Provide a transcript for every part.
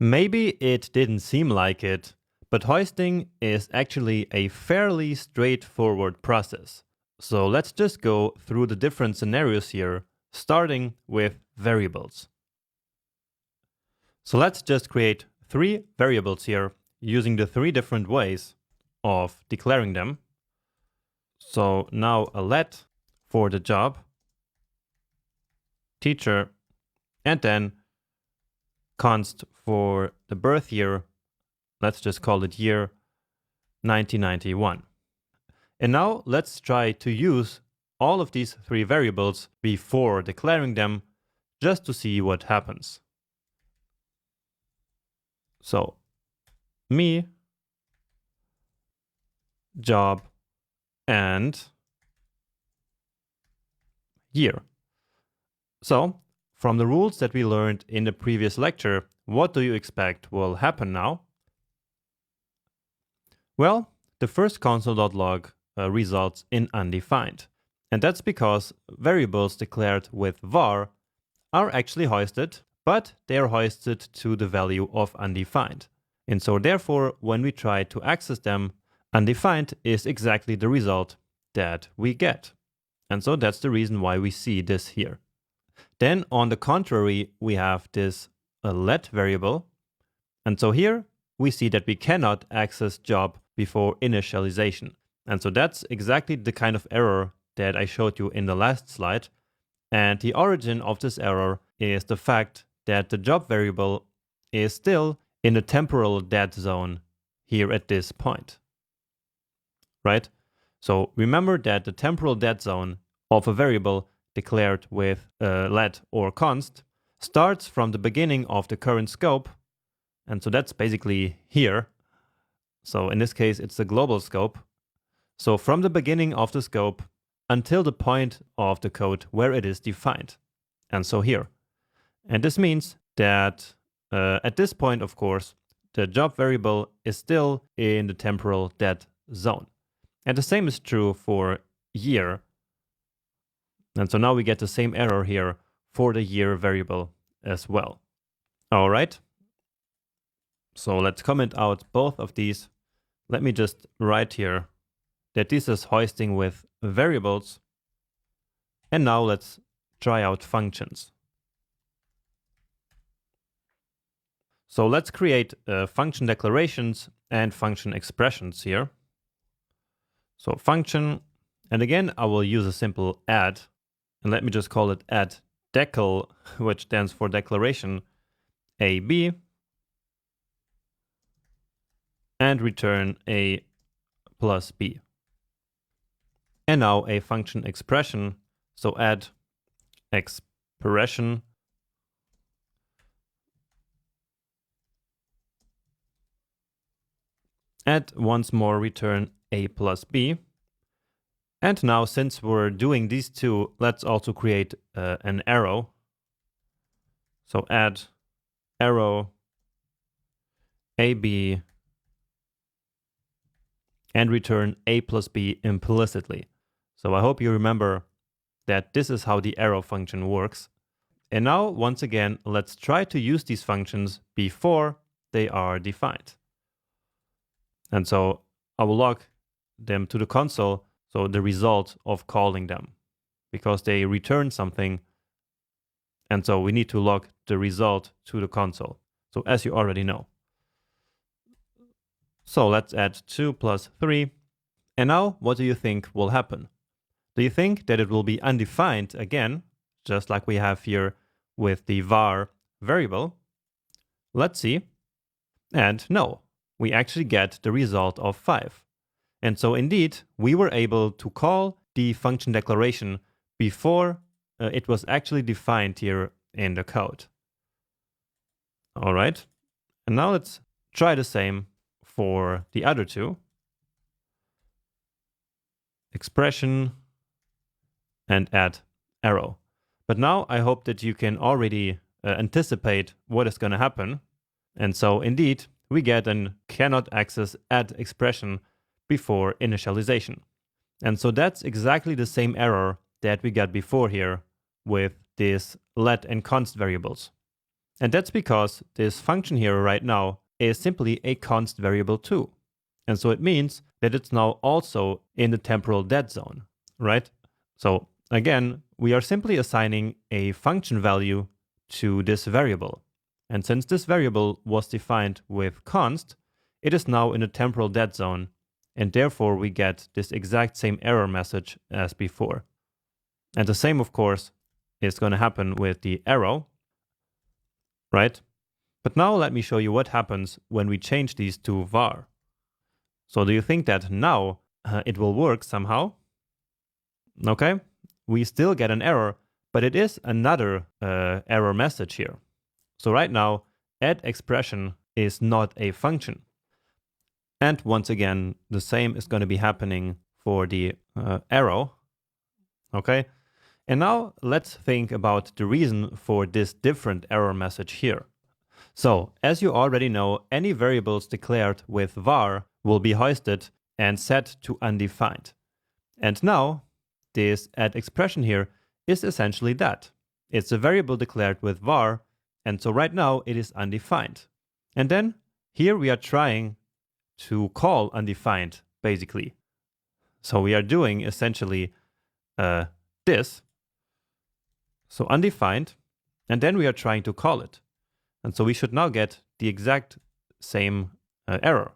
Maybe it didn't seem like it, but hoisting is actually a fairly straightforward process. So let's just go through the different scenarios here, starting with variables. So let's just create 3 variables here using the 3 different ways of declaring them. So now a let for the job, teacher, and then const for the birth year. Let's just call it year 1991. And now let's try to use all of these 3 variables before declaring them, just to see what happens. So me, job, and year. So from the rules that we learned in the previous lecture, what do you expect will happen now? Well, the first console.log results in undefined. And that's because variables declared with var are actually hoisted, but they are hoisted to the value of undefined. And so therefore, when we try to access them, undefined is exactly the result that we get. And so that's the reason why we see this here. Then on the contrary, we have this let variable. And so here we see that we cannot access job before initialization. And so that's exactly the kind of error that I showed you in the last slide. And the origin of this error is the fact that the job variable is still in the temporal dead zone here at this point, right? So remember that the temporal dead zone of a variable declared with let or const starts from the beginning of the current scope. And so that's basically here. So in this case, it's the global scope. So from the beginning of the scope until the point of the code where it is defined. And so here. And this means that at this point, of course, the job variable is still in the temporal dead zone. And the same is true for year. And so now we get the same error here for the year variable as well. All right. So let's comment out both of these. Let me just write here that this is hoisting with variables. And now let's try out functions. So let's create function declarations and function expressions here. So function, and again, I will use a simple add. And let me just call it add decl, which stands for declaration AB, and return A plus B. And now a function expression, so add expression and once more return A plus B. And now, since we're doing these two, let's also create an arrow. So add arrow AB and return A plus B implicitly. So I hope you remember that this is how the arrow function works. And now, once again, let's try to use these functions before they are defined. And so I will log them to the console. So the result of calling them, because they return something. And so we need to log the result to the console. So as you already know. So let's add 2 plus 3. And now what do you think will happen? Do you think that it will be undefined again, just like we have here with the var variable? Let's see. And no, we actually get the result of 5. And so indeed, we were able to call the function declaration before it was actually defined here in the code. All right. And now let's try the same for the other two. Expression and add arrow. But now I hope that you can already anticipate what is going to happen. And so indeed, we get an cannot access add expression before initialization. And so that's exactly the same error that we got before here with these let and const variables. And that's because this function here right now is simply a const variable too. And so it means that it's now also in the temporal dead zone, right? So again, we are simply assigning a function value to this variable. And since this variable was defined with const, it is now in the temporal dead zone, and therefore we get this exact same error message as before. And the same, of course, is going to happen with the arrow, right? But now let me show you what happens when we change these to var. So do you think that now it will work somehow? Okay, we still get an error, but it is another error message here. So right now, add expression is not a function. And once again, the same is going to be happening for the arrow. Okay, and now let's think about the reason for this different error message here. So, as you already know, any variables declared with var will be hoisted and set to undefined. And now, this add expression here is essentially that. It's a variable declared with var, and so right now it is undefined. And then here we are trying to call undefined, basically. So we are doing essentially this. So undefined, and then we are trying to call it. And so we should now get the exact same error.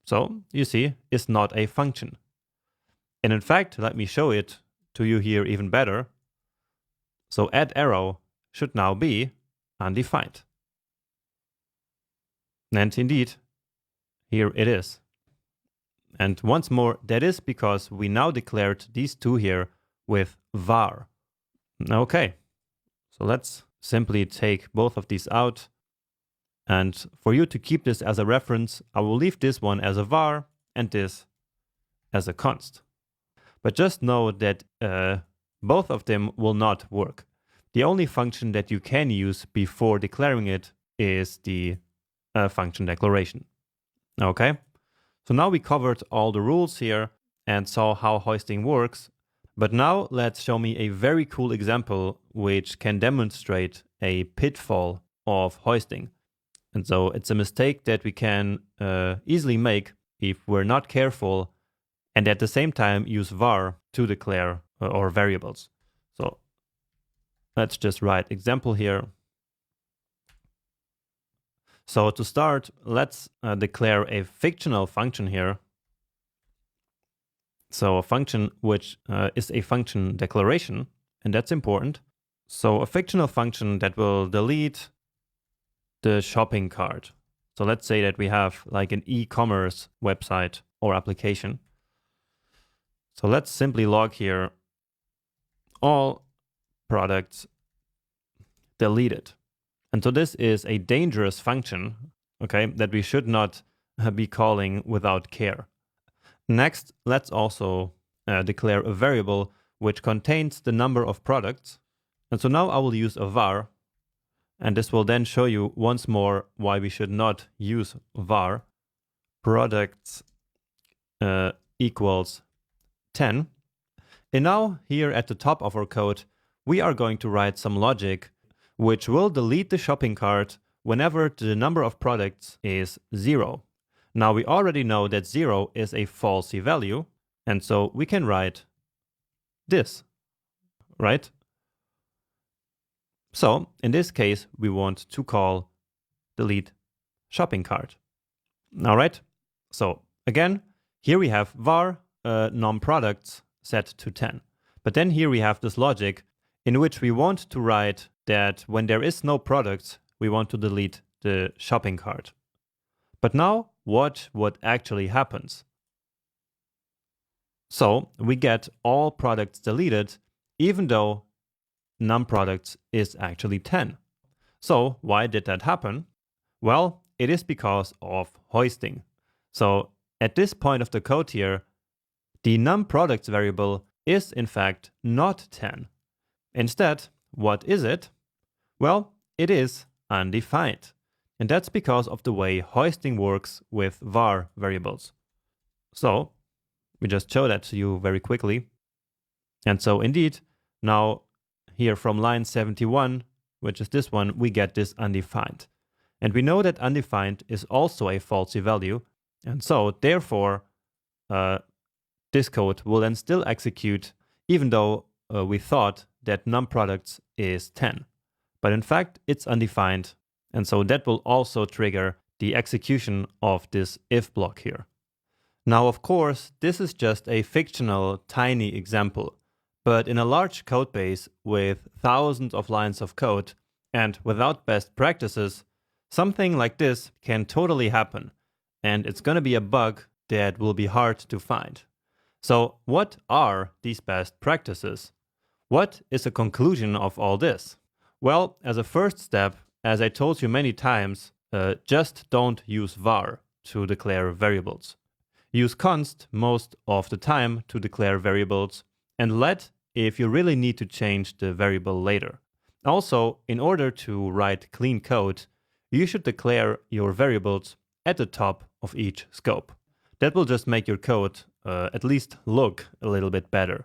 So you see, it's not a function. And in fact, let me show it to you here even better. So add arrow should now be undefined. And indeed, here it is. And once more, that is because we now declared these two here with var. Okay, so let's simply take both of these out. And for you to keep this as a reference, I will leave this one as a var and this as a const. But just know that both of them will not work. The only function that you can use before declaring it is the function declaration. Okay, so now we covered all the rules here and saw how hoisting works. But now let's show me a very cool example which can demonstrate a pitfall of hoisting. And so it's a mistake that we can easily make if we're not careful and at the same time use var to declare our variables. So let's just write example here. So to start, let's declare a fictional function here. So a function which is a function declaration, and that's important. So a fictional function that will delete the shopping cart. So let's say that we have like an e-commerce website or application. So let's simply log here all products deleted. And so this is a dangerous function, okay, that we should not be calling without care. Next, let's also declare a variable which contains the number of products. And so now I will use a var, and this will then show you once more why we should not use var. Products equals 10. And now here at the top of our code, we are going to write some logic which will delete the shopping cart whenever the number of products is 0. Now we already know that 0 is a falsy value, and so we can write this, right? So in this case, we want to call delete shopping cart. All right, so again, here we have var num-products set to 10. But then here we have this logic in which we want to write that when there is no products, we want to delete the shopping cart. But now watch what actually happens. So we get all products deleted, even though num-products is actually 10. So why did that happen? Well, it is because of hoisting. So at this point of the code here, the num-products variable is in fact not 10. Instead, what is it? Well, it is undefined. And that's because of the way hoisting works with var variables. So we just show that to you very quickly. And so indeed, now here from line 71, which is this one, we get this undefined. And we know that undefined is also a falsy value. And so therefore, this code will then still execute even though we thought that num_products is 10. But in fact, it's undefined. And so that will also trigger the execution of this if block here. Now, of course, this is just a fictional, tiny example. But in a large code base with thousands of lines of code and without best practices, something like this can totally happen. And it's going to be a bug that will be hard to find. So what are these best practices? What is the conclusion of all this? Well, as a first step, as I told you many times, just don't use var to declare variables. Use const most of the time to declare variables, and let if you really need to change the variable later. Also, in order to write clean code, you should declare your variables at the top of each scope. That will just make your code at least look a little bit better.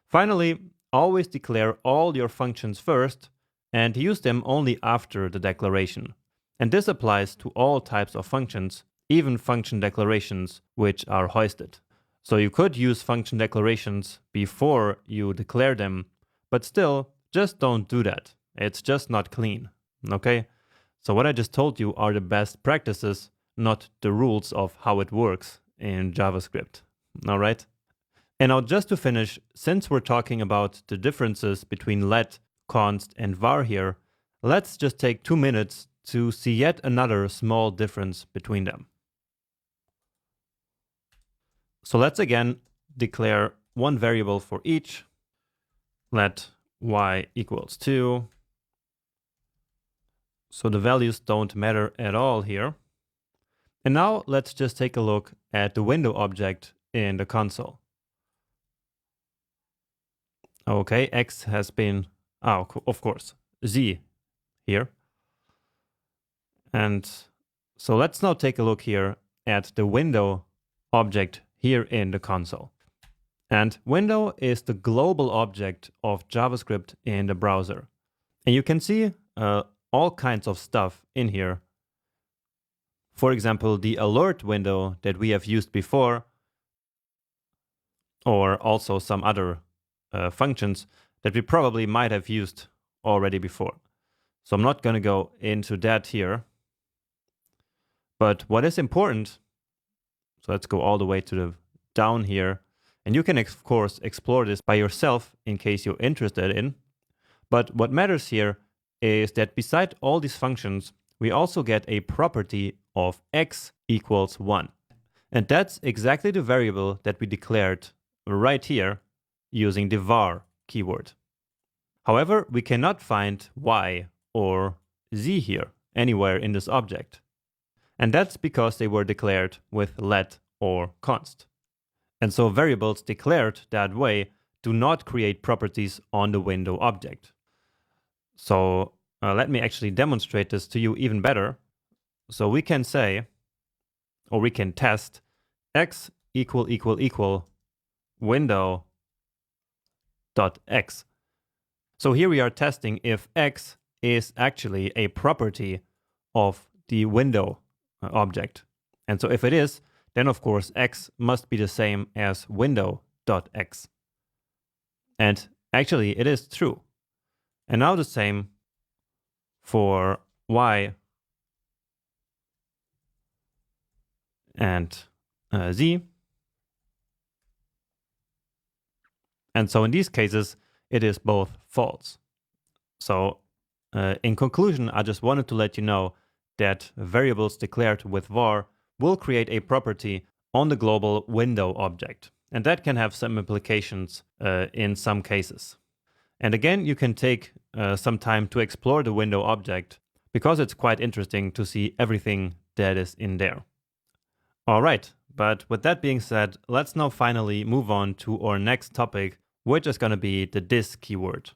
Finally, always declare all your functions first and use them only after the declaration. And this applies to all types of functions, even function declarations which are hoisted. So you could use function declarations before you declare them, but still, just don't do that. It's just not clean, okay? So what I just told you are the best practices, not the rules of how it works in JavaScript, all right? And now just to finish, since we're talking about the differences between let, const, and var here, let's just take 2 minutes to see yet another small difference between them. So let's again declare one variable for each. Let y equals 2. So the values don't matter at all here. And now let's just take a look at the window object in the console. Okay, x has been, of course, z here. And so let's now take a look here at the window object here in the console. And window is the global object of JavaScript in the browser. And you can see all kinds of stuff in here. For example, the alert window that we have used before, or also some other functions that we probably might have used already before. So I'm not going to go into that here. But what is important, so let's go all the way to the down here, and you can of course explore this by yourself in case you're interested in. But what matters here is that beside all these functions, we also get a property of x equals 1. And that's exactly the variable that we declared right here using the var keyword. However, we cannot find y or z here anywhere in this object. And that's because they were declared with let or const. And so variables declared that way do not create properties on the window object. So let me actually demonstrate this to you even better. So we can say, or we can test x equal window dot x. So here we are testing if x is actually a property of the window object. And so if it is, then of course x must be the same as window.x. And actually it is true. And now the same for y and z. And so in these cases, it is both false. So in conclusion, I just wanted to let you know that variables declared with var will create a property on the global window object. And that can have some implications in some cases. And again, you can take some time to explore the window object because it's quite interesting to see everything that is in there. All right, but with that being said, let's now finally move on to our next topic, which is going to be the this keyword.